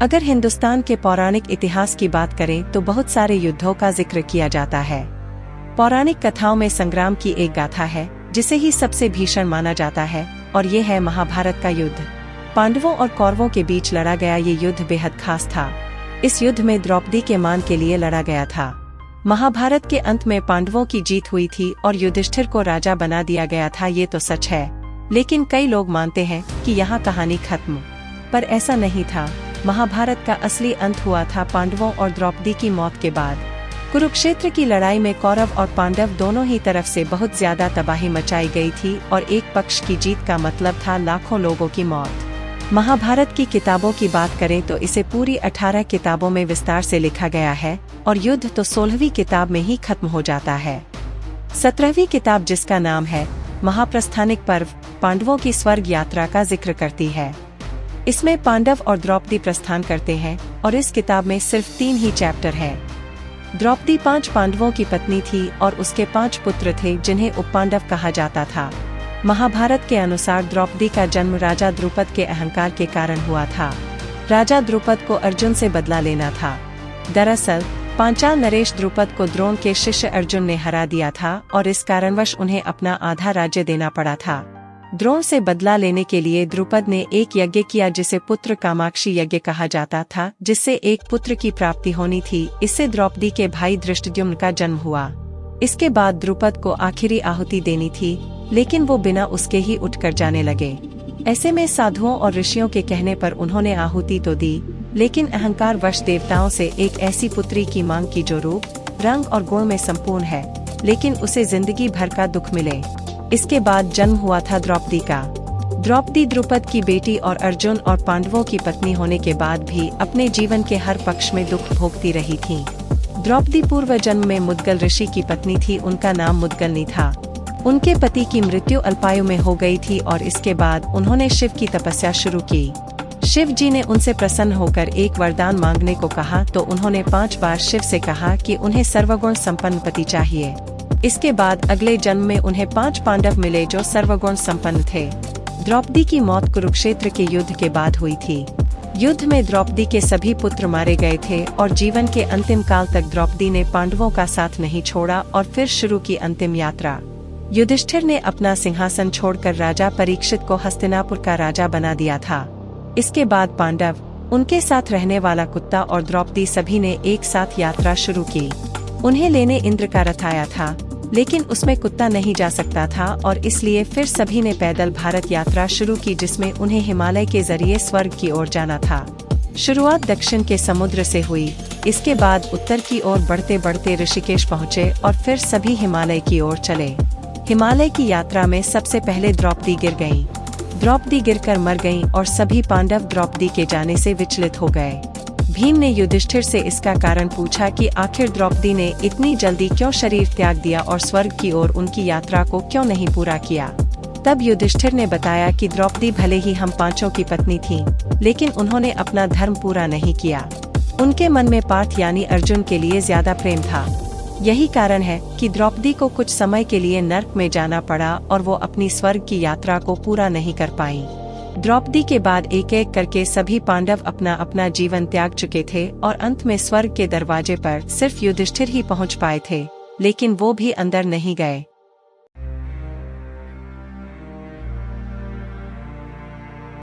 अगर हिंदुस्तान के पौराणिक इतिहास की बात करें तो बहुत सारे युद्धों का जिक्र किया जाता है। पौराणिक कथाओं में संग्राम की एक गाथा है जिसे ही सबसे भीषण माना जाता है और ये है महाभारत का युद्ध। पांडवों और कौरवों के बीच लड़ा गया ये युद्ध बेहद खास था। इस युद्ध में द्रौपदी के मान के लिए लड़ा गया था। महाभारत के अंत में पांडवों की जीत हुई थी और युधिष्ठिर को राजा बना दिया गया था, ये तो सच है। लेकिन कई लोग मानते हैं कि यहाँ कहानी खत्म, पर ऐसा नहीं था। महाभारत का असली अंत हुआ था पांडवों और द्रौपदी की मौत के बाद। कुरुक्षेत्र की लड़ाई में कौरव और पांडव दोनों ही तरफ से बहुत ज्यादा तबाही मचाई गई थी और एक पक्ष की जीत का मतलब था लाखों लोगों की मौत। महाभारत की किताबों की बात करें तो इसे पूरी 18 किताबों में विस्तार से लिखा गया है और युद्ध तो 16वीं किताब में ही खत्म हो जाता है। 17वीं किताब, जिसका नाम है महाप्रस्थानिक पर्व, पांडवों की स्वर्ग यात्रा का जिक्र करती है। इसमें पांडव और द्रौपदी प्रस्थान करते हैं और इस किताब में सिर्फ 3 ही चैप्टर हैं। द्रौपदी 5 पांडवों की पत्नी थी और उसके 5 पुत्र थे जिन्हें उपपांडव कहा जाता था। महाभारत के अनुसार द्रौपदी का जन्म राजा द्रुपद के अहंकार के कारण हुआ था। राजा द्रुपद को अर्जुन से बदला लेना था। दरअसल पांचाल नरेश द्रुपद को द्रोण के शिष्य अर्जुन ने हरा दिया था और इस कारणवश उन्हें अपना आधा राज्य देना पड़ा था। द्रोण से बदला लेने के लिए द्रुपद ने एक यज्ञ किया जिसे पुत्र कामाक्षी यज्ञ कहा जाता था, जिससे एक पुत्र की प्राप्ति होनी थी। इससे द्रौपदी के भाई धृष्टद्युम्न का जन्म हुआ। इसके बाद द्रुपद को आखिरी आहुति देनी थी, लेकिन वो बिना उसके ही उठकर जाने लगे। ऐसे में साधुओं और ऋषियों के कहने पर उन्होंने आहुति तो दी, लेकिन अहंकार वश देवताओं से एक ऐसी पुत्री की मांग की जो रूप, रंग और गुण में संपूर्ण है, लेकिन उसे जिंदगी भर का दुख मिले। इसके बाद जन्म हुआ था द्रौपदी का। द्रौपदी द्रुपद की बेटी और अर्जुन और पांडवों की पत्नी होने के बाद भी अपने जीवन के हर पक्ष में दुख भोगती रही थी। द्रौपदी पूर्व जन्म में मुद्गल ऋषि की पत्नी थी, उनका नाम मुद्गलनी था। उनके पति की मृत्यु अल्पायु में हो गई थी और इसके बाद उन्होंने शिव की तपस्या शुरू की। शिव जी ने उनसे प्रसन्न होकर एक वरदान मांगने को कहा तो उन्होंने 5 बार शिव से कहा कि उन्हें सर्वगुण संपन्न पति चाहिए। इसके बाद अगले जन्म में उन्हें 5 पांडव मिले जो सर्वगुण संपन्न थे। द्रौपदी की मौत कुरुक्षेत्र के युद्ध के बाद हुई थी। युद्ध में द्रौपदी के सभी पुत्र मारे गए थे और जीवन के अंतिम काल तक द्रौपदी ने पांडवों का साथ नहीं छोड़ा और फिर शुरू की अंतिम यात्रा। युधिष्ठिर ने अपना सिंहासन छोड़कर राजा परीक्षित को हस्तिनापुर का राजा बना दिया था। इसके बाद पांडव, उनके साथ रहने वाला कुत्ता और द्रौपदी सभी ने एक साथ यात्रा शुरू की। उन्हें लेने इंद्र का रथ आया था, लेकिन उसमें कुत्ता नहीं जा सकता था और इसलिए फिर सभी ने पैदल भारत यात्रा शुरू की, जिसमें उन्हें हिमालय के जरिए स्वर्ग की ओर जाना था। शुरुआत दक्षिण के समुद्र से हुई, इसके बाद उत्तर की ओर बढ़ते बढ़ते ऋषिकेश पहुँचे और फिर सभी हिमालय की ओर चले। हिमालय की यात्रा में सबसे पहले द्रौपदी गिर गयीं। द्रौपदी गिरकर मर गईं और सभी पांडव द्रौपदी के जाने से विचलित हो गए। भीम ने युधिष्ठिर से इसका कारण पूछा कि आखिर द्रौपदी ने इतनी जल्दी क्यों शरीर त्याग दिया और स्वर्ग की ओर उनकी यात्रा को क्यों नहीं पूरा किया। तब युधिष्ठिर ने बताया कि द्रौपदी भले ही हम 5 की पत्नी थीं, लेकिन उन्होंने अपना धर्म पूरा नहीं किया। उनके मन में पार्थ यानी अर्जुन के लिए ज्यादा प्रेम था। यही कारण है कि द्रौपदी को कुछ समय के लिए नर्क में जाना पड़ा और वो अपनी स्वर्ग की यात्रा को पूरा नहीं कर पाई। द्रौपदी के बाद एक एक करके सभी पांडव अपना अपना जीवन त्याग चुके थे और अंत में स्वर्ग के दरवाजे पर सिर्फ युधिष्ठिर ही पहुंच पाए थे, लेकिन वो भी अंदर नहीं गए।